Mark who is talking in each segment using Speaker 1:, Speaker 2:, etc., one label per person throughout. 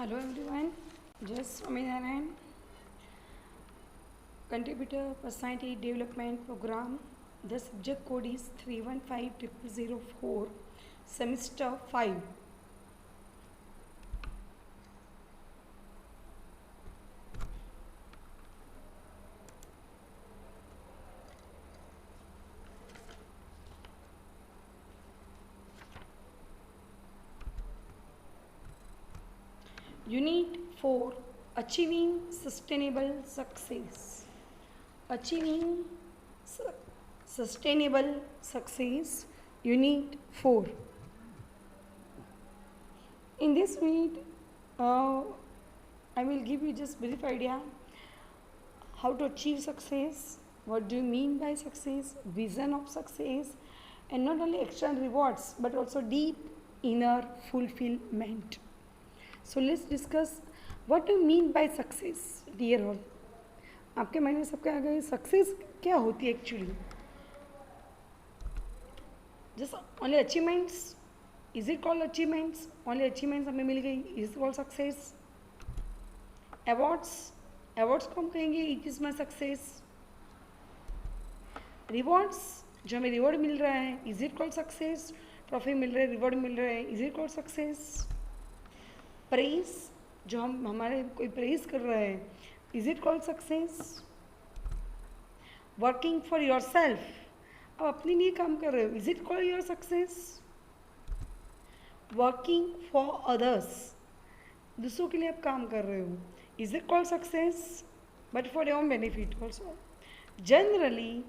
Speaker 1: Hello everyone, Jess Swaminarayan, Contributor Personality Development Program. The subject code is 315004, Semester 5. Unit 4, Achieving Sustainable Success. Achieving Sustainable Success, Unit 4. In this unit, I will give you just brief idea how to achieve success, what do you mean by success, vision of success, and not only external rewards but also deep inner fulfillment. So let's discuss what do you mean by success, dear all. आपके मायने सबके आगे success क्या होती है actually? Just only achievements, is it called achievements? Only achievements हमें मिल गई, is called success? Awards, awards को हम कहेंगे it is my success. Rewards, जो हमें रिवॉर्ड मिल रहा है, is it called success? Trophy मिल रहा है, रिवॉर्ड मिल रहा है, is it called success? Praise, जो हम हमारे कोई प्रेज कर रहा है, is it called success? Working for yourself, अब अपने लिए काम कर रहे हो, is it called your success? Working for others, दूसरों के लिए आप काम कर रहे हो, is it called success? But for your benefit also. Generally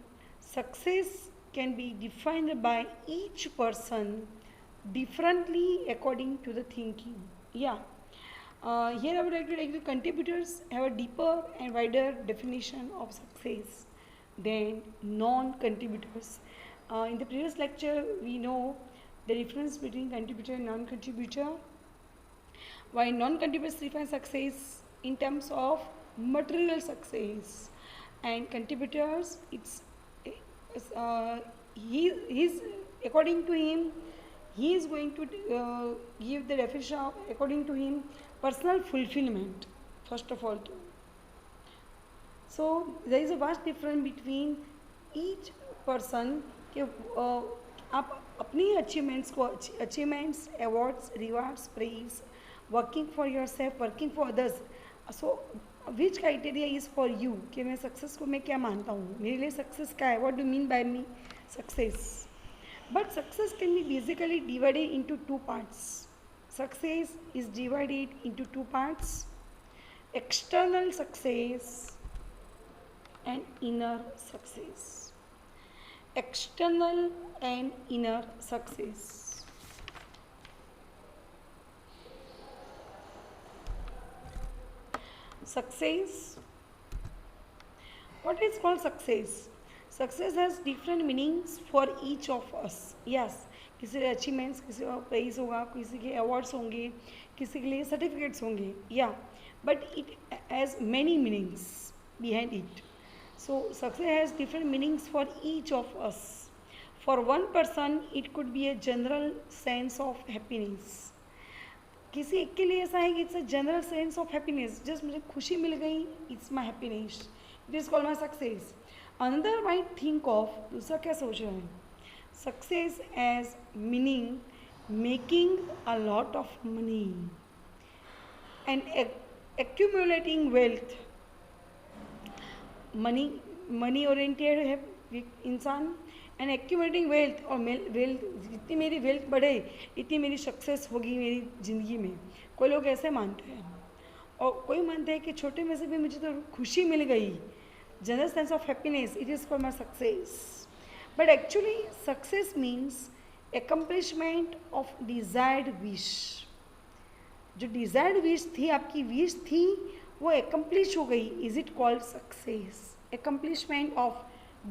Speaker 1: success can be defined by each person differently according to the thinking. Yeah. Here I would like to take the contributors have a deeper and wider definition of success than non-contributors. In the previous lecture, we know the difference between contributor and non-contributor. Why non-contributors define success in terms of material success, and contributors, he's according to him, he is going to give the definition of, according to him, personal fulfillment first of all. So there is a vast difference between each person कि आप अपनी achievements को, achievements, awards, rewards, praise, working for your self, working for others. So which criteria is for you कि मैं success को मैं क्या मानता हूँ, मेरे लिए सक्सेस क्या है, what do mean by me success. But success can be basically divided into two parts. Success is divided into two parts: external success and inner success. External and inner success. Success. What is called success? Success has different meanings for each of us. Yes, किसी के achievements, किसी का prize होगा, किसी के awards होंगे, किसी के लिए सर्टिफिकेट्स होंगे. या but it has many meanings behind it. So success has different meanings for each of us. For one person it could be a general sense of happiness. किसी एक के लिए ऐसा है कि it's a general sense of happiness, just मुझे खुशी मिल गई, it's my happiness, it is called my success. Another might think of, दूसरा क्या सोच रहे हैं, success as meaning making a lot of money and accumulating wealth. Money oriented है इंसान, एंड एक्यूमुलेटिंग वेल्थ, और वेल्थ, जितनी मेरी वेल्थ बढ़े इतनी मेरी सक्सेस होगी मेरी ज़िंदगी में. कोई लोग ऐसे मानते हैं, और कोई मानते हैं कि छोटे में से भी मुझे तो खुशी मिल गई, general sense of happiness, it is called my success. But actually success means accomplishment of desired wish. जो desired wish थी, आपकी wish थी, वो accomplish हो गई, is it called success? Accomplishment of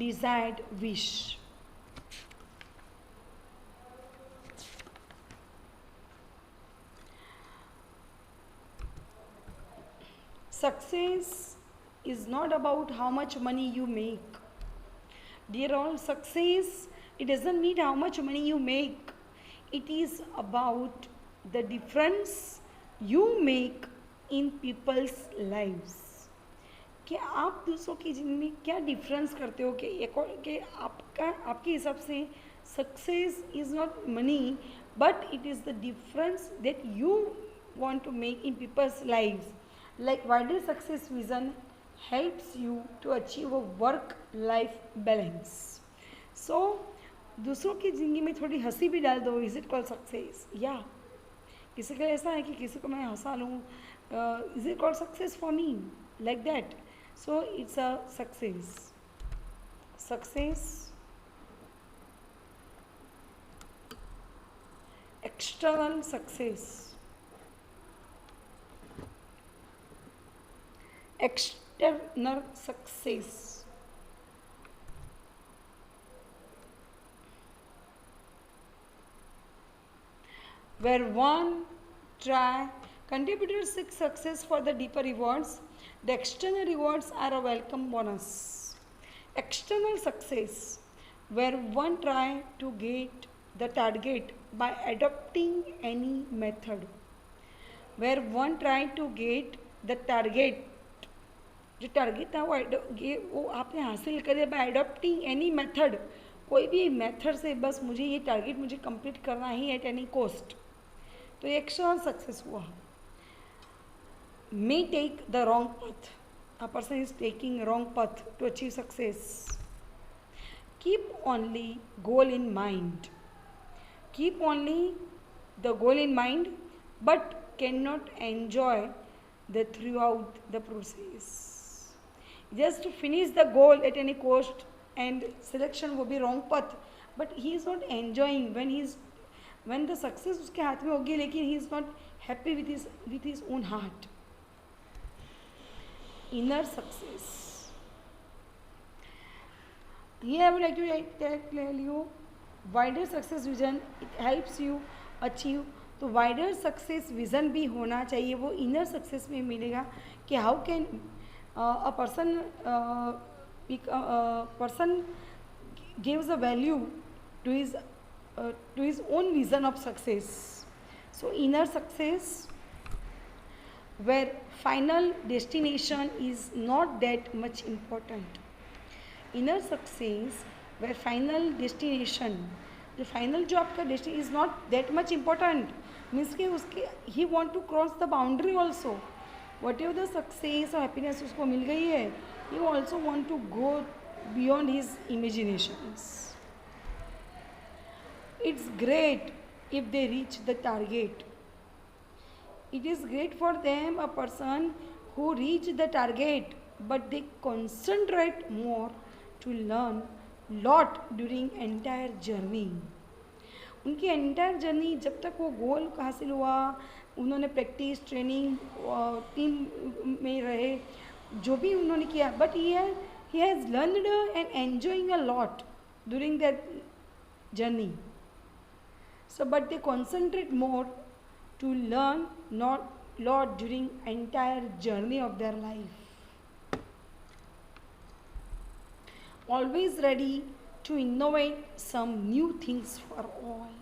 Speaker 1: desired wish. Success is not about how much money you make. Dear all, success, it doesn't mean how much money you make. It is about the difference you make in people's lives. कि आप दूसरों की ज़िंदगी में क्या difference करते हो कि आपके हिसाब से success is not money, but it is the difference that you want to make in people's lives. Like wider success vision helps you to achieve a work life balance. So दूसरों की ज़िंदगी में थोड़ी हंसी भी डाल दो, इज इट कॉल्ड सक्सेस? या किसी का ऐसा है कि किसी को मैं हंसा लूँ, is it called success for me? Like that. So it's a success external success, external success. Where one try, contributors seek success for the deeper rewards. The external rewards are a welcome bonus. External success, where one try to get the target by adopting any method. Where one try to get the target, जो target था वो आपने हासिल करे bye adopting any method, कोई भी method से बस मुझे ये टारगेट मुझे कंप्लीट करना ही एट एनी कॉस्ट, तो ये एक्स्ट्रा सक्सेस हुआ. May take the wrong path, a person is taking wrong path to achieve success. Keep only goal in mind, keep only the goal in mind, but can not enjoy the throughout the process. Just to finish the goal at any cost and selection will be wrong path, but he is not enjoying when the success उसके हाथ में होगी, लेकिन he is not happy with his own heart. Inner success. Here I would like to tell you wider success vision. It helps you achieve. तो wider success vision भी होना चाहिए, वो inner success में मिलेगा कि how can a person gives a value to his own vision of success. So inner success, where final destination is not that much important. Inner success, where final destination, the final जो आपका destination is not that much important, means कि उसके he want to cross the boundary also. Whatever the success or happiness उसको मिल गई है, he also want to go beyond his imaginations. It's great if they reach the target. It is great for them, a person who reach the target, but they concentrate more to learn lot during entire journey. उनकी entire journey जब तक वो गोल हासिल हुआ, उन्होंने practice training team में रहे, जो भी उन्होंने किया, but he has learned and enjoying a lot during that journey. So but they concentrate more to learn not lot during entire journey of their life. Always ready to innovate some new things for all.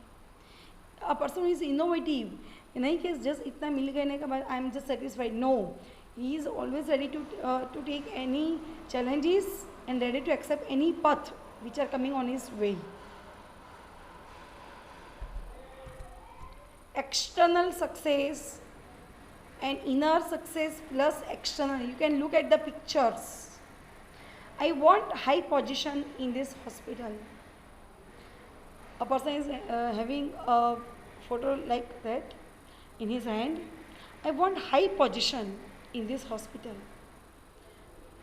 Speaker 1: A person who is innovative, नहीं कि just इतना मिल गए के बाद I am just satisfied. No, he is always ready to take any challenges and ready to accept any path which are coming on his way. External success and inner success plus external. You can look at the pictures. I want high position in this hospital. A person is having a photo like that in his hand. I want high position in this hospital.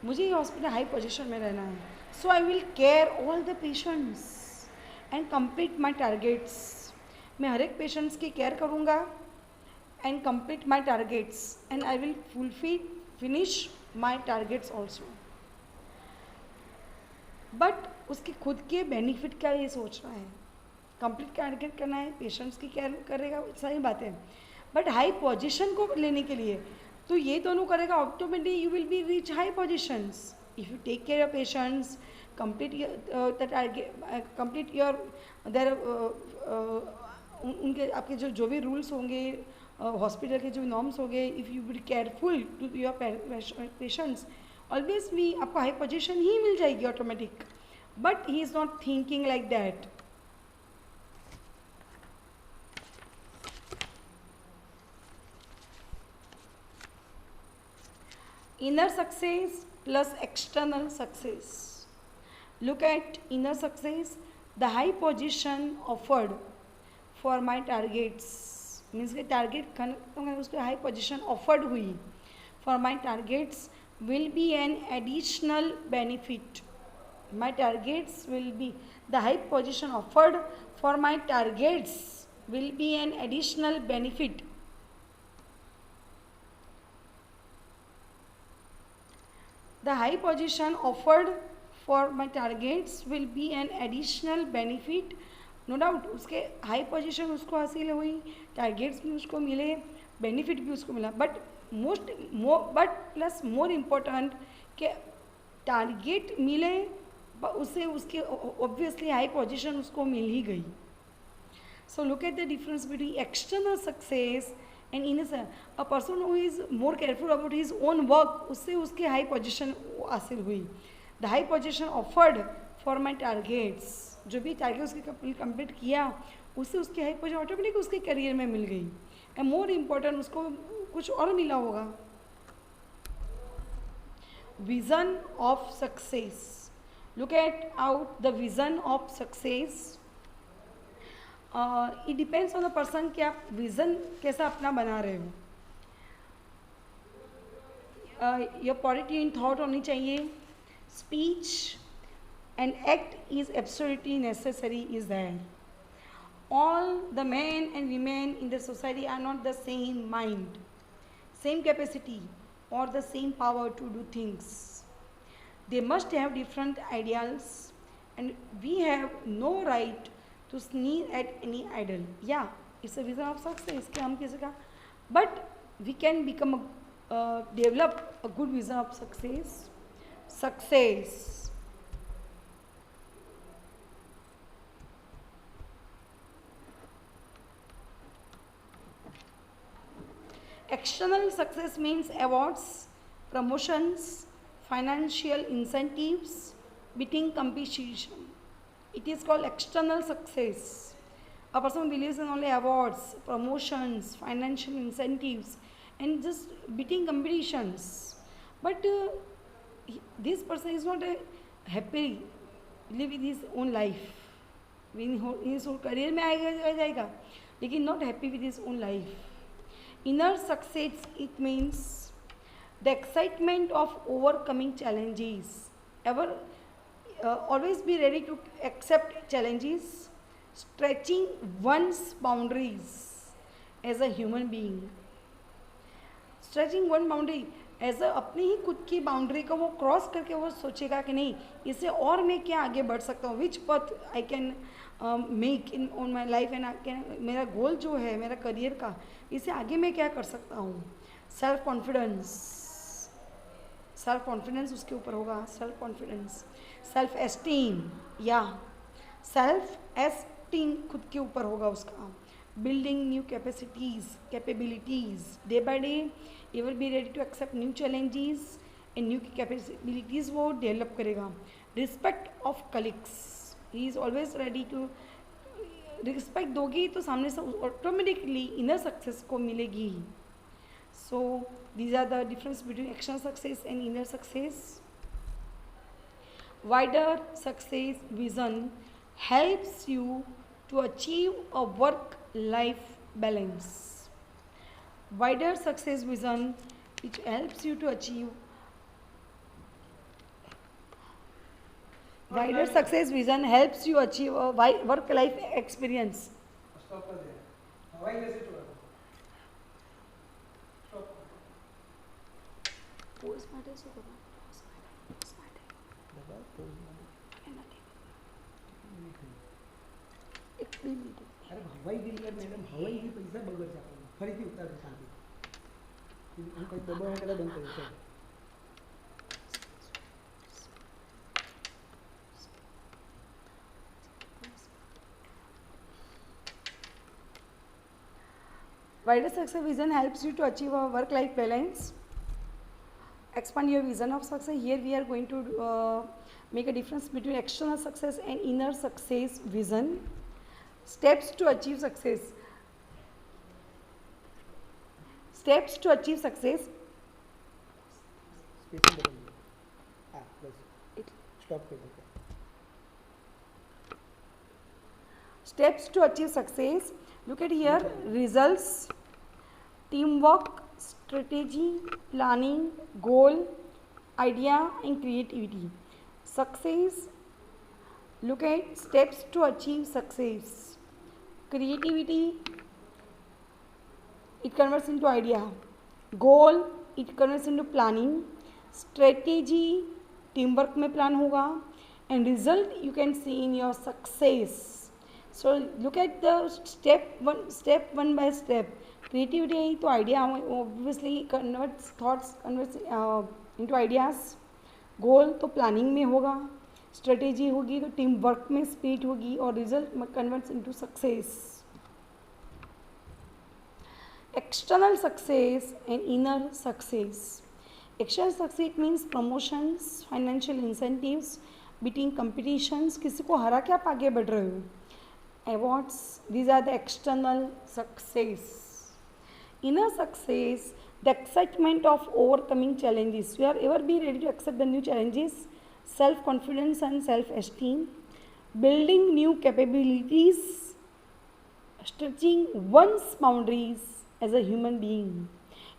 Speaker 1: मुझे ये hospital high position में रहना है. So I will care all the patients and complete my targets. मैं हर एक patients की care करूँगा and complete my targets and I will finish my targets also. But उसके खुद के बेनिफिट का ये सोच रहा है, कंप्लीट टारगेट करना है, पेशेंट्स की केयर करेगा, सारी बातें. बट हाई पोजीशन को लेने के लिए तो ये दोनों करेगा, automatically you will be reach high positions. If you take care of patients, complete your their उनके आपके जो भी रूल्स होंगे हॉस्पिटल के जो नॉर्म्स हो गए, if you be careful to your patients, always भी आपको हाई पोजीशन ही मिल जाएगी automatic. But he is not thinking like that. Inner success plus external success. Look at inner success, the high position offered for my targets. Means के target उसको high position offered हुई for my targets will be an additional benefit. My targets will be, the high position offered for my targets will be an additional benefit. The high position offered for my targets will be an additional benefit. No doubt उसके high position उसको हासिल हुई, targets भी उसको मिले, benefit भी उसको मिला. बट प्लस मोर इम्पोर्टेंट कि टारगेट मिले, उससे उसके ऑब्वियसली हाई पोजीशन उसको मिल ही गई. So look at the difference between external success and inner. A person who is more careful about his own work, उससे उसकी हाई पोजीशन हासिल हुई. The high position offered for my targets, जो भी target उसके complete किया, उससे उसकी हाई पोजीशन ऑटोमेटिक उसके करियर में मिल गई. एंड मोर इम्पोर्टेंट उसको कुछ और मिला होगा. Vision of success. Look at out the vision of success. It depends on the person कि आप विज़न कैसा अपना बना रहे हो. योर पॉजिटिव इन थॉट होनी चाहिए. Speech and act is absolutely necessary is that. All the men and women in the society are not the same mind, same capacity, or the same power to do things. They must have different ideals, and we have no right to sneer at any idol. Yeah, it's a vision of success कि हम किसी का, but we can become develop a good vision of success. Success. External success means awards, promotions, financial incentives, beating competition. It is called external success. A person believes in only awards, promotions, financial incentives, and just beating competitions. But this person is not happy live with his own life. In his own career में आ जाएगा, लेकिन not happy with his own life. Inner success, it means the excitement of overcoming challenges. Always be ready to accept challenges, stretching one's boundaries as a human being. Stretching one boundary as a, अपनी ही खुद की boundary को वो cross करके वो सोचेगा कि नहीं, इससे और मैं क्या आगे बढ़ सकता हूँ, विच पथ I can make in on my life, and मेरा गोल जो है मेरा करियर का, इससे आगे मैं क्या कर सकता हूँ. सेल्फ कॉन्फिडेंस उसके ऊपर होगा. सेल्फ कॉन्फिडेंस, सेल्फ एस्टीम, या सेल्फ एस्टीम खुद के ऊपर होगा उसका. Building new capabilities day by day. You will be ready to accept new challenges and new capabilities वो डेवलप करेगा. Respect of colleagues, he is always ready to. Respect दोगी तो सामने से ऑटोमेटिकली इनर सक्सेस को मिलेगी. So these are the difference between external success and inner success. Wider success vision helps you to achieve a work-life balance. Wider success vision, which helps you to achieve wider success vision helps you achieve a work-life experience. Stop कर दे. हवाई कैसे चुका? Stop. Pose मारे सो करो. Pose मारे. दबा pose मारे. अरे हवाई दिली मैडम, हवाई ही पैसा बगड़ जाता है. फरीથી ઉતાર દે શાંતિ. હું કઈ દબાવ કરા બંધ કરી છે. Wider success vision helps you to achieve a work-life balance. Expand your vision of success. Here we are going to make a difference between external success and inner success vision. Steps to achieve success. Steps to achieve success. Steps to achieve success. Look at here. Results, teamwork, strategy, planning, goal, idea and creativity. Success. Look at steps to achieve success. Creativity, it converts into idea. Goal, it converts into planning. Strategy, teamwork में plan होगा. And result you can see in your success. So look at the step one by step. Creativity तो idea obviously converts thoughts into ideas. Goal तो planning में होगा. Strategy होगी तो team work में spirit होगी और result converts into success. External success and inner success. External success means promotions, financial incentives, beating competitions. किसी को हरा के आप आगे बढ़ रहे हो. Awards, these are the external success. Inner success, the excitement of overcoming challenges. You are ever be ready to accept the new challenges, self-confidence and self-esteem, building new capabilities, stretching one's boundaries as a human being.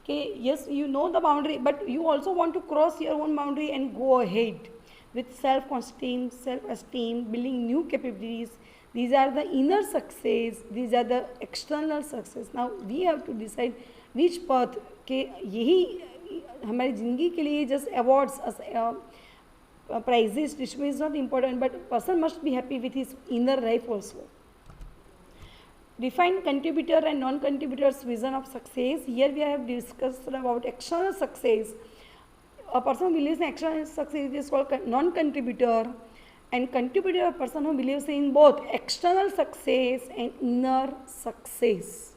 Speaker 1: Okay, yes, you know the boundary, but you also want to cross your own boundary and go ahead with self-esteem, building new capabilities. These are the inner success, these are the external success. Now we have to decide which path के यही हमारी ज़िंदगी के लिए just awards prizes distribution is not important, but person must be happy with his inner life also. Define contributor and non-contributor's vision of success. Here we have discussed about external success. A person who believes in external success is called non-contributor, and contributor a person who believes in both external success and inner success.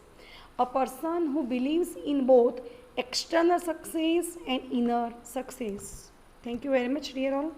Speaker 1: A person who believes in both external success and inner success. Thank you very much, dear all.